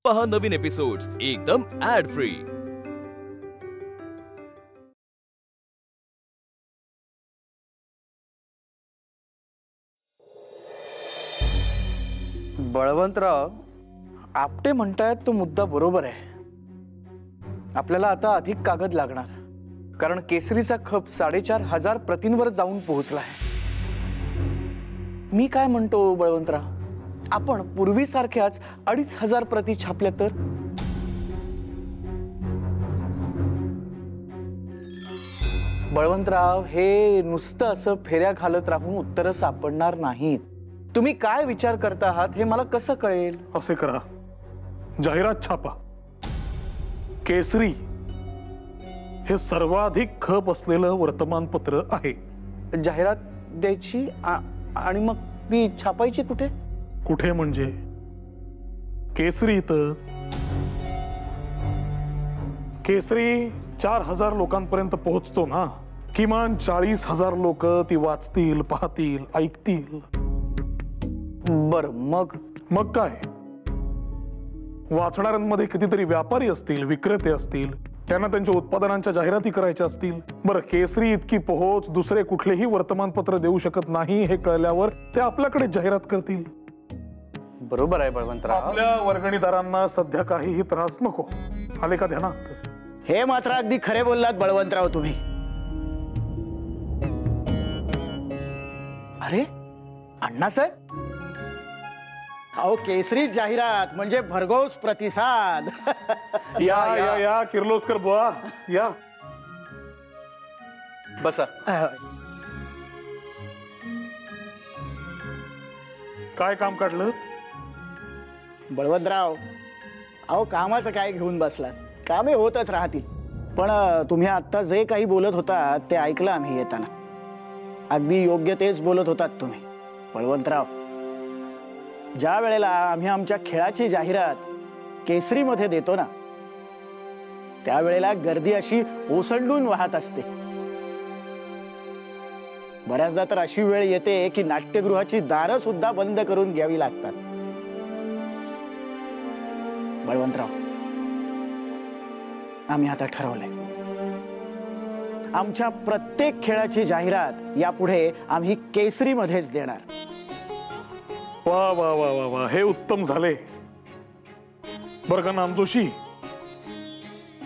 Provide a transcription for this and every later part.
पहा नवीन एपिसोड्स एकदम add free. Balwantrao, Apte म्हणतायत तो मुद्दा बरोबर आहे। आपल्याला आता अधिक कागद लागणार, कारण केसरीचा खप 4500 प्रतींवर जाऊन पोहोचला आहे। मी काय म्हणतो बळवंतराव, आपण पूर्वीसारख्याच 2500 प्रती छापल्या तर? बळवंतराव, हे नुसतं असं फेऱ्या घालत राहून उत्तर सापडणार नाहीत। तुम्ही काय विचार करता आहात हे मला कसं कळेल? असे करा, जाहिरात छापा। केसरी हे सर्वाधिक खप असलेलं वर्तमानपत्र आहे। जाहिरात द्यायची आणि मग ती छापायची कुठे? कुठे म्हणजे केसरीत। केसरी 4000 लोकांपर्यंत पोहोचतो ना। किमान 40,000 लोक ती वाचतील, पाहतील, ऐकतील। बर, मग काय? वाचणाऱ्यांमध्ये कितीतरी व्यापारी असतील, विक्रेते असतील, त्यांना त्यांच्या उत्पादनांच्या जाहिराती करायच्या असतील। बरं, केसरी इतकी पोहोच दुसरे कुठलेही वर्तमानपत्र देऊ शकत नाही हे कळल्यावर ते आपल्याकडे जाहिरात करतील। बरोबर आहे बळवंतराव। आपल्या वर्गणीदारांना सध्या काहीही त्रास नको। आले का ध्यानात? हे मात्र अगदी खरे बोललात बळवंतराव तुम्ही। अरे अण्णासाहेब, अहो, केसरी जाहिरात म्हणजे भरघोस प्रतिसाद। या या या किर्लोस्कर बुवा, या बसा। काय काम काढलं? बळवंतराव, अहो कामाचं काय घेऊन बसलात? कामे होतच राहतील। पण तुम्ही आता जे काही बोलत होता ते ऐकलं आम्ही येताना। अगदी योग्य तेच बोलत होतात तुम्ही बळवंतराव। ज्या वेळेला आम्ही आमच्या खेळाची जाहिरात केसरीमध्ये देतो ना, त्यावेळेला गर्दी अशी ओसंडून वाहत असते। बऱ्याचदा तर अशी वेळ येते की नाट्यगृहाची दारं सुद्धा बंद करून घ्यावी लागतात। बळवंतराव, आम्ही आता ठरवलंय, आमच्या प्रत्येक खेळाची जाहिरात यापुढे आम्ही केसरीमध्येच देणार। वा वा वा वा वा, हे उत्तम झाले बरं का नामजोशी।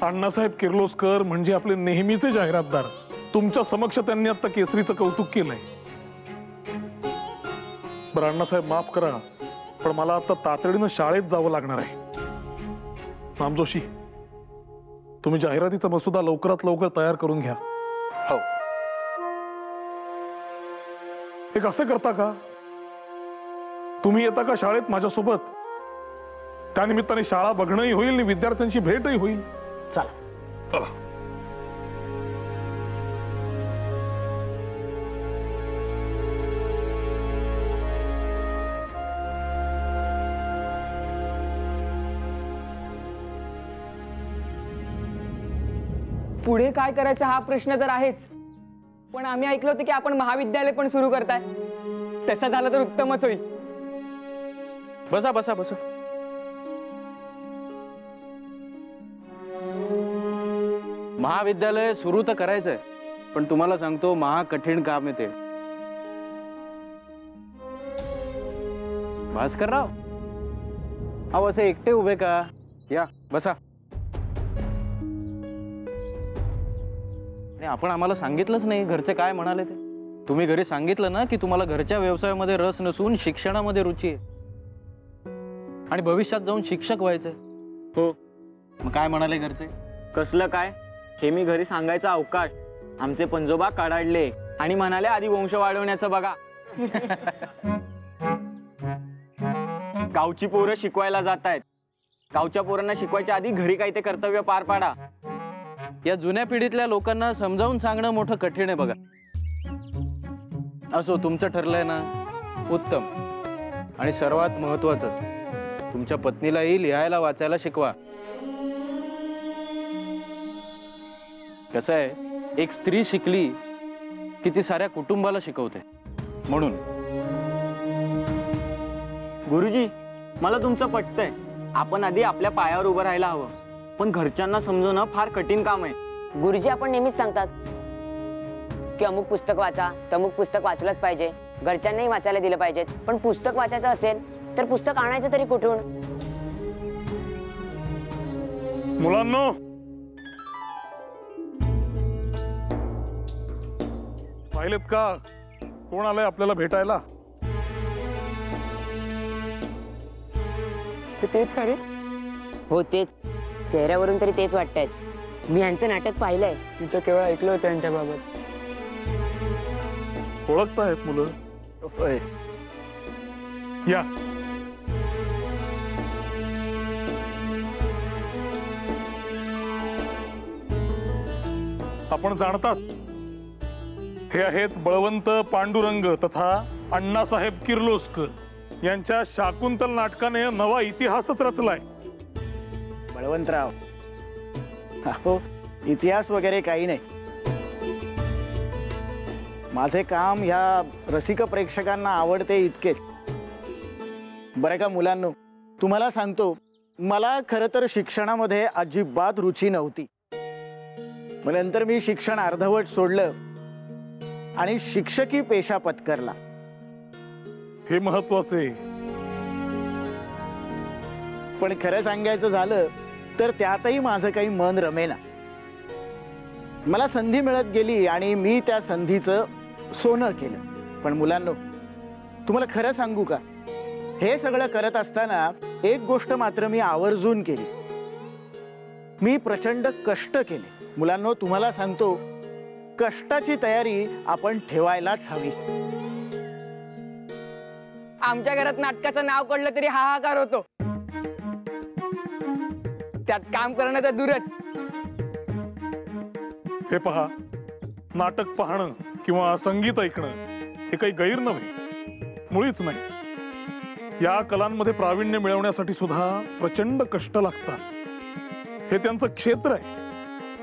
अण्णासाहेब किर्लोस्कर म्हणजे आपले नेहमीचे जाहिरातदार। तुमच्या समक्ष त्यांनी आता केसरीचं कौतुक केलंय। बरं अण्णासाहेब, माफ करा, पण मला आता तातडीनं शाळेत जावं लागणार आहे। नामजोशी, तुम्ही जाहिरातीचा मसुदा लवकरात लवकर तयार करून घ्या। हो। हे कसं करता का? तुम्ही येता का शाळेत माझ्यासोबत? त्यानिमित्ताने शाळा बघणंही होईल आणि विद्यार्थ्यांची भेटही होईल। चला। पुढे काय करायचं हा प्रश्न तर आहेच, पण आम्ही ऐकलं होतं की आपण महाविद्यालय पण सुरू करताय। तसं झालं तर उत्तमच होईल। बसा बसा बसा। महाविद्यालय सुरू तर करायचंय, पण तुम्हाला सांगतो महा कठीण काम आहे ते। भास्करराव, अहो असे एकटे उभे का? या बसा। आपण आम्हाला सांगितलंच नाही घरचे काय म्हणाले ते। तुम्ही घरी सांगितलं ना की तुम्हाला घरच्या व्यवसायामध्ये रस नसून शिक्षणामध्ये रुची आहे आणि भविष्यात जाऊन शिक्षक व्हायचंय। हो। मग काय म्हणाले घरचे? कसलं काय हे मी घरी सांगायचा अवकाश आमचे पंजोबा काढाडले आणि म्हणाले आधी वंश वाढवण्याचं बघा। गावची पोरं शिकवायला जात आहेत, गावच्या पोरांना शिकवायच्या आधी घरी काही ते कर्तव्य पार पाडा। या जुन्या पिढीतल्या लोकांना समजावून सांगणं मोठं कठीण आहे बघा। असो, तुमचं ठरलंय ना, उत्तम। आणि सर्वात महत्वाचं, तुमच्या पत्नीलाही लिहायला वाचायला शिकवा। कसं आहे, एक स्त्री शिकली की ती साऱ्या कुटुंबाला शिकवते। म्हणून गुरुजी, मला तुमचं पटतंय, आपण आधी आपल्या पायावर उभं राहायला हवं. पण घरच्यांना समजवणं फार कठीण काम आहे. गुरुजी आपण नेहमीच सांगतात की अमुक पुस्तक वाचा, तमुक पुस्तक वाचलंच पाहिजे, घरच्यांनाही वाचायला दिलं पाहिजे. पण पुस्तक वाचायचं असेल तर पुस्तक आणायचं तरी कुठून? मुलांनो, पाहिलेत का कोण आलंय आपल्याला भेटायला? तेच खरे. हो तेच, चेहऱ्यावरून तरी तेच वाटतंय. मी यांचं नाटक पाहिलंय. मी तर केवळ ऐकलं होतं यांच्याबाबत. ओळखतायत मुलं? या. आपण जाणतात हे आहेत बळवंत पांडुरंग तथा अण्णासाहेब किर्लोस्कर यांच्या शाकुंतल नाटकाने नवा इतिहासच रचलाय. बळवंतराव, अहो इतिहास वगैरे काही नाही. माझे काम ह्या रसिक प्रेक्षकांना आवडते इतकेच. बरं का मुलांनो, तुम्हाला सांगतो, मला खरं तर शिक्षणामध्ये अजिबात रुची नव्हती. मग नंतर मी शिक्षण अर्धवट सोडलं आणि शिक्षकी पेशा पत्करला. हे महत्वाचे. पण खरं सांगायचं झालं तर त्यातही माझं काही मन रमेना. मला संधी मिळत गेली आणि मी त्या संधीचं सोनं केलं. पण मुलांनो, तुम्हाला खरं सांगू का, हे सगळं करत असताना एक गोष्ट मात्र मी आवर्जून केली. मी प्रचंड कष्ट केले. मुलांनो, तुम्हाला सांगतो, कष्टाची तयारी आपण ठेवायलाच हवी. आमच्या घरात नाटकाचं नाव पडलं तरी हाहाकार होतो. त्यात काम करणं तर दूरच. हे पहा, नाटक पाहणं किंवा संगीत ऐकणं हे काही गैर नव्हे, मुळीच नाही. या कलांमध्ये प्रावीण्य मिळवण्यासाठी सुद्धा प्रचंड कष्ट लागतात. हे त्यांचं क्षेत्र आहे.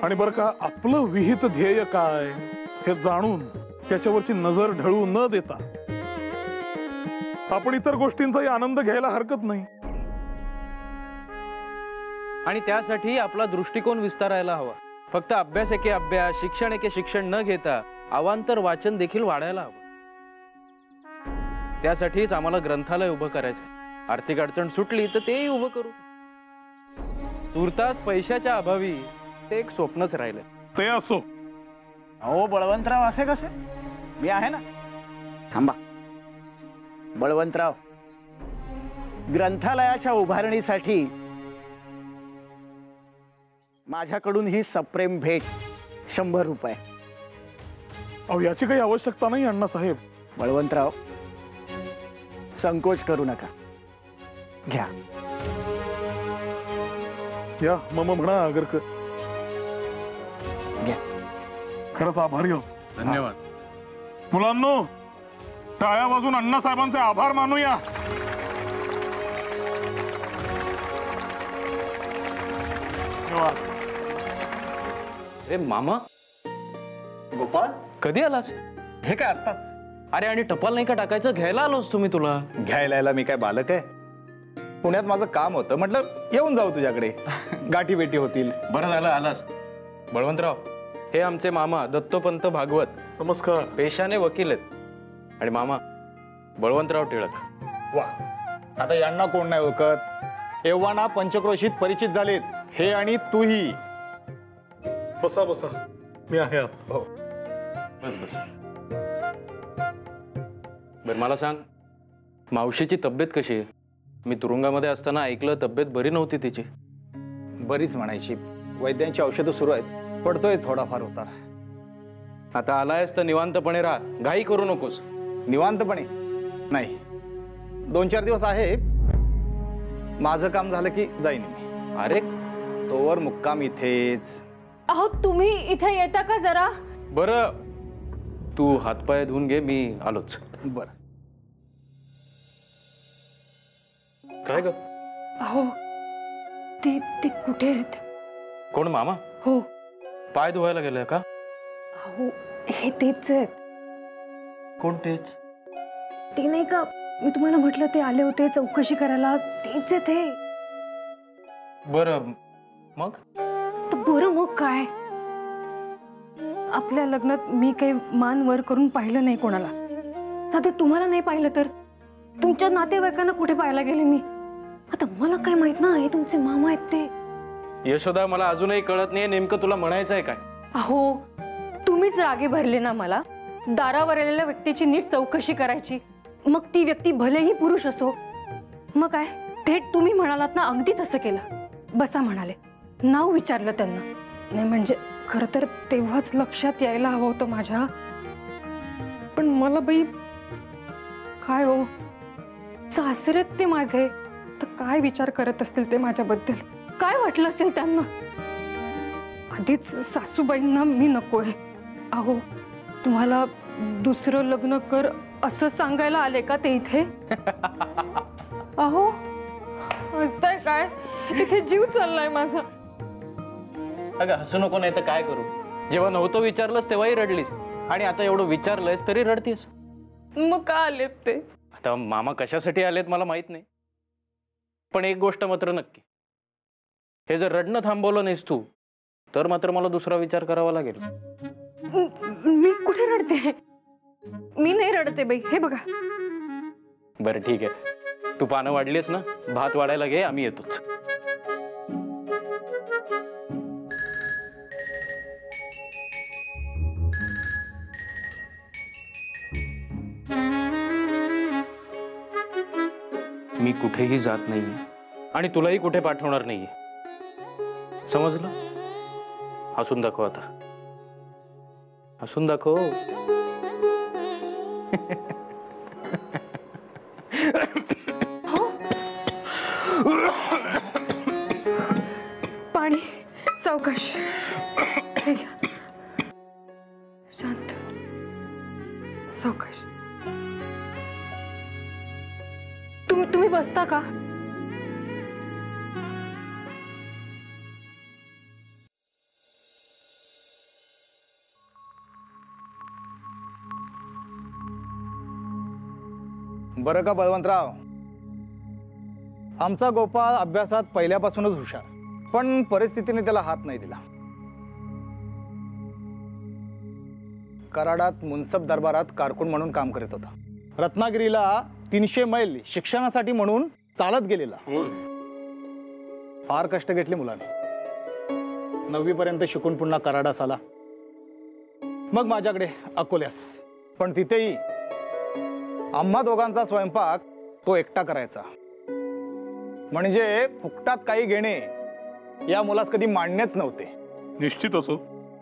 आणि बरं का, आपलं विहित ध्येय काय हे जाणून त्याच्यावरची नजर ढळू न देता आपण इतर गोष्टींचाही आनंद घ्यायला हरकत नाही. आणि त्यासाठी आपला दृष्टिकोन विस्तारायला हवा. फक्त अभ्यास एके अभ्यास, शिक्षण एके शिक्षण न घेता अवांतर वाचन देखील वाढायला हवं. त्यासाठीच आम्हाला ग्रंथालय उभं करायचं. आर्थिक अडचण सुटली तर तेही उभं करू. तुर्तास पैशाच्या अभावी ते एक स्वप्नच राहिलं. ते असो. अहो बळवंतराव, असे कसे? मी आहे ना. थांबा बळवंतराव, ग्रंथालयाच्या उभारणीसाठी माझ्याकडून ही सप्रेम भेट 100 रुपये. अहो, याची काही आवश्यकता नाही अण्णासाहेब. बळवंतराव, संकोच करू नका, घ्या. या मम म्हणा अगरकर. घ्या. खरंच आभारी आहोत. धन्यवाद. मुलांनो, टाळ्या वाजून अण्णासाहेबांचे आभार मानूया. धन्यवाद. अरे मामा, गोपाल, कधी आलास? हे काय आत्ताच? अरे आणि टपाल नाही का टाकायचं? घ्यायला आलोस तुम्ही. तुला घ्यायला यायला मी काय बालक आहे? पुण्यात माझं काम होतं, म्हटलं येऊन जाऊ तुझ्याकडे, गाठी भेटी होतील. बरं झालं आलास. बळवंतराव, हे आमचे मामा दत्तोपंत भागवत. नमस्कार. पेशाने वकील आहेत. आणि मामा बळवंतराव टिळक. वा, आता यांना कोण नाही ओळखत? एव्हाना पंचक्रोशीत परिचित झालेत हे आणि तूही. बसा बसा, मी आहे आत. हो. बस बस. बर मला सांग, मावशीची तब्येत कशी आहे? मी तुरुंगामध्ये असताना ऐकलं तब्येत बरी नव्हती तिची. बरीच म्हणायची. वैद्यांची औषधं सुरू आहेत, पडतोय थोडाफार उतार. आता आलायस तर निवांतपणे राहा, घाई करू नकोस. निवांतपणे नाही, 2-4 दिवस आहे. माझं काम झालं की जाईन मी. अरे तोवर मुक्काम इथेच. अहो तुम्ही इथे येता का जरा? बरं, तू हातपाय धुवून घे, मी आलोच. बर. काय ग? अहो ते कुठे आहेत? कोण मामा? हो. पाय धुवायला गेलाय का? अहो हे तेच आहेत. कोण तेच? ते नाही का, मी तुम्हाला म्हटलं ते आले होते चौकशी करायला, तेच आहेत हे. बरं मग तर बरं मग काय? आपल्या लग्नात मी काही मान वर करून पाहिलं नाही कोणाला. साधं तुम्हाला नाही पाहिलं तर तुमच्या नातेवाईकांना कुठे पाहायला गेले मी? आता मला काय माहित ना, हे तुमचे मामा आहेत ते. यशोदा, मला अजूनही कळत नाही नेमकं तुला म्हणायचंय काय. अहो, तुम्हीच रागे भरले ना मला. दारावर आलेल्या व्यक्तीची नीट चौकशी करायची, मग ती व्यक्ती भलेही पुरुष असो. मग काय थेट तुम्ही म्हणालात ना, अगदी तसं केलं. बसा म्हणाले, नाव विचारलं त्यांना. नाही म्हणजे खरं तर तेव्हाच लक्षात यायला हवं होतं माझ्या. पण मला बाई काय हो, सासरेत ते माझे, तर काय विचार करत असतील ते माझ्याबद्दल, काय वाटलं असेल त्यांना. आधीच सासूबाईंना मी नकोय. अहो, तुम्हाला दुसरं लग्न कर असं सांगायला आले का ते इथे? अहो, हसताय काय? इथे जीव चाललाय माझा. अगं हसू नको, नाही तर काय करू. जेव्हा नव्हतं विचारलंस तेव्हाही रडलीस, आणि आता एवढं विचारलंयस तरी रडतीस. मग का आलेत ते? आता मामा कशासाठी आलेत मला माहित नाही, पण एक गोष्ट मात्र नक्की, हे जर रडणं थांबवलं नाहीस तू तर मात्र मला दुसरा विचार करावा लागेल. मी कुठे रडते? मी नाही रडते बाई, हे बघा. बरं ठीक आहे, तू पानं वाढलीस ना, भात वाढायला घे, आम्ही येतोच. मी कुठेही जात नाहीये आणि तुलाही कुठे पाठवणार नाहीये, समजलं? हसून दाखव आता, हसून दाखव. पाणी सावकाश, हे घ्या. शांत, सावकाश. तुम्ही बसता का? बरं का बळवंतराव, आमचा गोपाळ अभ्यासात पहिल्यापासूनच हुशार, पण परिस्थितीने त्याला हात नाही दिला. कराडात मुन्सब दरबारात कारकून म्हणून काम करीत होता. रत्नागिरीला 300 मैल शिक्षणासाठी म्हणून चालत गेलेला. फार कष्ट घेतले मुलाने. 9वी पर्यंत शिकून पुन्हा कराडास आला, मग माझ्याकडे अकोल्यास. पण तिथेही आम्हा दोघांचा स्वयंपाक तो एकटा करायचा. म्हणजे फुकटात काही घेणे या मुलास कधी मांडणेच नव्हते. निश्चित असो.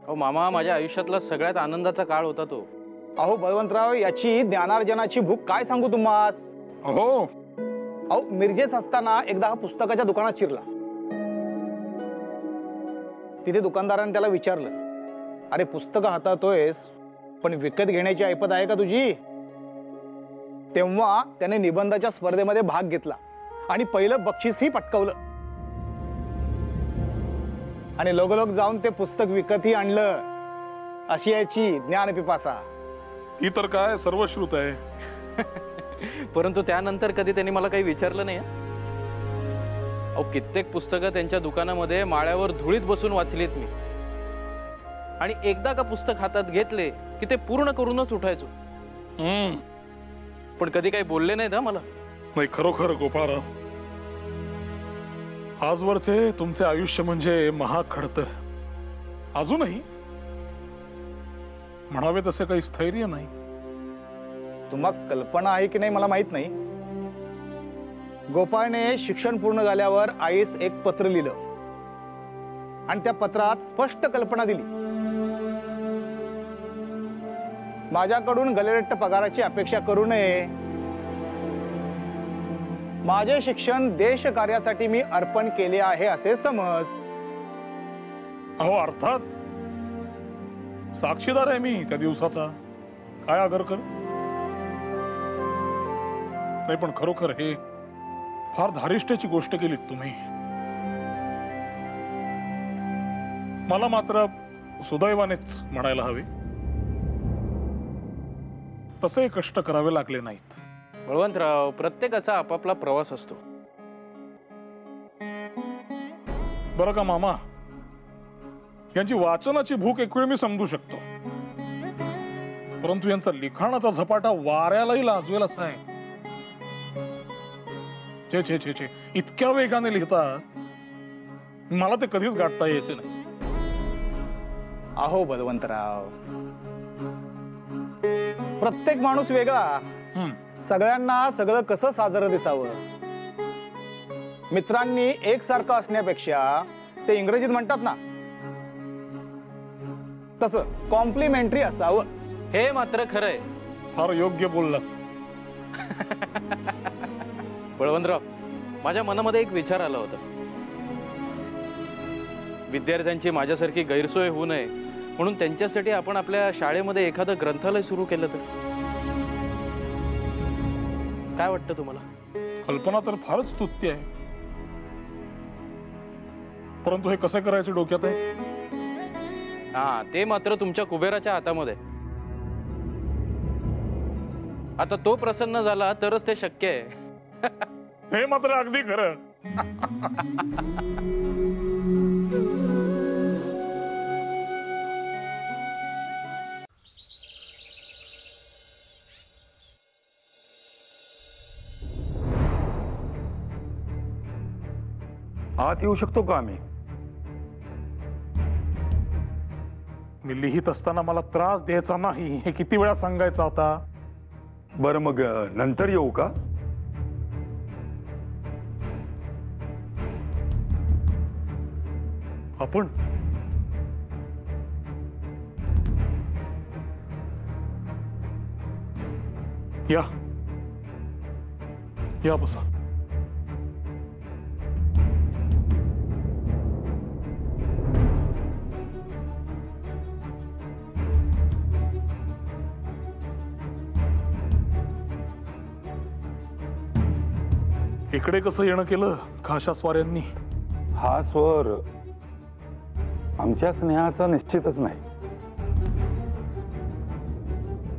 अहो मामा, माझ्या आयुष्यातला सगळ्यात आनंदाचा काळ होता तो. अहो बळवंतराव, याची ज्ञानार्जनाची भूक काय सांगू तुम्हास. अहो मिरजेत असताना एकदा हा पुस्तकाच्या दुकानात शिरला. तिथे दुकानदाराने त्याला विचारलं, अरे पुस्तकं हाताळतोयस पण विकत घेण्याची ऐपत आहे का तुझी? तेव्हा त्याने निबंधाच्या स्पर्धेमध्ये भाग घेतला आणि पहिलं बक्षीसही पटकावलं. आणि लोगोलोग जाऊन ते पुस्तक विकतही आणलं. अशी याची ज्ञानपिपासा. ती तर काय सर्वश्रुत आहे. परंतु त्यानंतर कधी त्यांनी मला काही विचारलं नाही. अहो कित्येक पुस्तकं त्यांच्या दुकानामध्ये माळ्यावर धुळीत बसून वाचलीत मी. आणि एकदा का पुस्तक हातात घेतले की ते पूर्ण करूनच उठायचो. पण कधी काही बोलले नाहीत मला. नाही, खरोखर गोपाळराव, आजवरचे तुमचे आयुष्य म्हणजे महाखडतर. अजूनही म्हणावे तसे काही स्थैर्य नाही. तुम्हाला कल्पना आहे की नाही मला माहित नाही. गोपाळने शिक्षण पूर्ण झाल्यावर आईस एक पत्र लिहिलं आणि त्या पत्रात स्पष्ट कल्पना दिली. माझ्याकडून गलेरट्ट पगाराची अपेक्षा करू नये. माझे शिक्षण देश कार्यासाठी मी अर्पण केले आहे असे समज. अहो अर्थात साक्षीदार आहे मी त्या दिवसाचा. काय आगरकर. नाही पण खरोखर हे फार धारिष्ट्याची गोष्ट केलीत तुम्ही. मला मात्र सुदैवानेच म्हणायला हवे, तसे कष्ट करावे लागले नाहीत. बळवंतराव, प्रत्येकाचा आपापला प्रवास असतो. बरं का मामा, यांची वाचनाची भूक एक वेळ मी समजू शकतो, परंतु यांचा लिखाणाचा झपाटा वाऱ्यालाही लाजवेल असा आहे. छे छे छे छे, इतक्या वेगाने लिहितात, मला ते कधीच गाठता यायचे नाही. अहो बलवंतराव, प्रत्येक माणूस वेगळा, सगळ्यांना सगळं कसं साजरं दिसावं. मित्रांनी एकसारखं असण्यापेक्षा ते इंग्रजीत म्हणतात ना तसं कॉम्प्लिमेंटरी असावं. हे मात्र खरंय. फार योग्य बोललात. बळवंतराव, माझ्या मनामध्ये एक विचार आला होता. विद्यार्थ्यांची माझ्यासारखी गैरसोय होऊ नये म्हणून त्यांच्यासाठी आपण आपल्या शाळेमध्ये एखादं ग्रंथालय सुरू केलं तर काय वाटतं तुम्हाला? कल्पना तर फारच स्तुत्य आहे, परंतु हे कसं करायचं डोक्यात आहे. हा, ते मात्र तुमच्या कुबेराच्या हातामध्ये. आता तो प्रसन्न झाला तरच ते शक्य आहे. हे मात्र अगदी खरं. आत येऊ शकतो का आम्ही? मी लिहित असताना मला त्रास द्यायचा नाही हे किती वेळा सांगायचं आता. बरं, मग नंतर येऊ का? आपण या बसा. इकडे कसं येणं केलं खाशा स्वाऱ्यांनी? हा स्वर आमच्या स्नेहाचा निश्चितच नाही.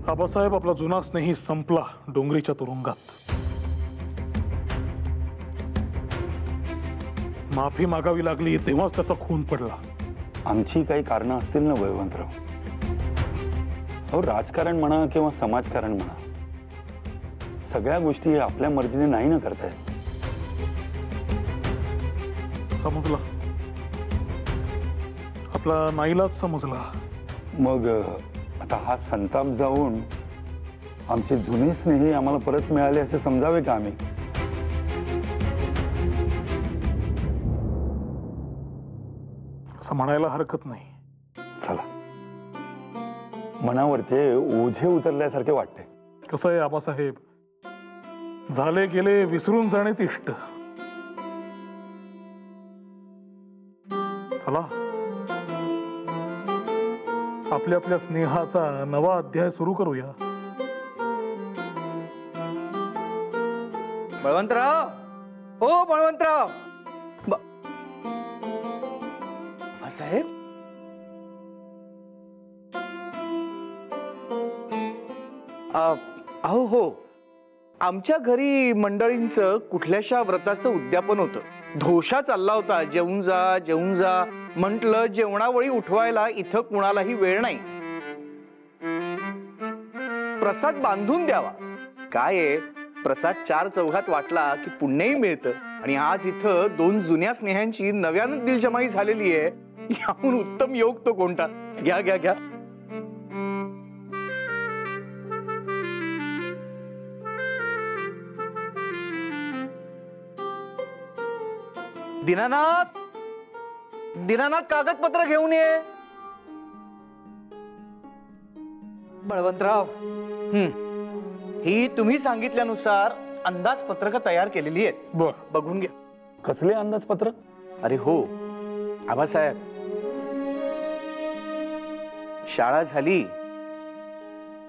आबासाहेब, आपला जुना स्नेही संपला डोंगरीच्या तुरुंगात. माफी मागावी लागली तेव्हाच त्याचा खून पडला. आमची काही कारणं असतील ना बळवंतराव. अहो, राजकारण म्हणा किंवा समाजकारण म्हणा, सगळ्या गोष्टी आपल्या मर्जीने नाही ना करतायत. समजला, आपला नाईलाज समजला. मग आता हा संताप जाऊन आमचे जुने स्नेही आम्हाला परत मिळाले असे समजावे का आम्ही? असं म्हणायला हरकत नाही. चला, मनावरचे ओझे उतरल्यासारखे वाटते. कसं आहे आबासाहेब, झाले गेले विसरून जाणे इष्ट. चला, आपल्या आपल्या स्नेहाचा नवा अध्याय सुरू करूया. बळवंतराव, ओ बळवंतराव. साहेब, अहो हो, आमच्या घरी मंडळींचं कुठल्याशा व्रताचं उद्यापन होतं. धोशा चालला होता, जेवून जा जेवून जा म्हटलं. जेवणावळी उठवायला इथं कुणालाही वेळ नाही. प्रसाद बांधून द्यावा. काय आहे, प्रसाद चार चौघात वाटला की पुण्यही मिळतं. आणि आज इथं दोन जुन्या स्नेहांची नव्यानं दिलजमाई झालेली आहे. याहून उत्तम योग तो कोणता? घ्या घ्या घ्या. दीनानाथ, दीनानाथ, कागदपत्र घेऊन ये. बळवंतराव, ही तुम्ही सांगितल्यानुसार अंदाजपत्रक तयार केलेली आहेत. बघून घ्या. कसले अंदाजपत्रक? अरे हो आबासाहेब, शाळा झाली,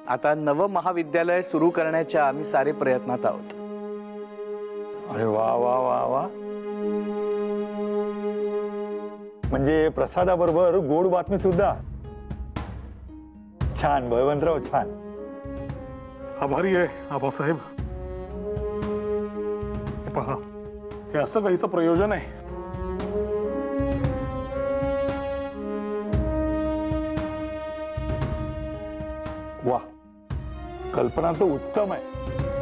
आता नव महाविद्यालय सुरू करण्याच्या आम्ही सारे प्रयत्नात आहोत. अरे वा वा वा वा. म्हणजे प्रसादाबरोबर गोड बातमी सुद्धा. छान बळवंतराव, छान. आभारी आहे आबासाहेब. पहा, हे असं काहीच प्रयोजन आहे. वा, कल्पना तर उत्तम आहे.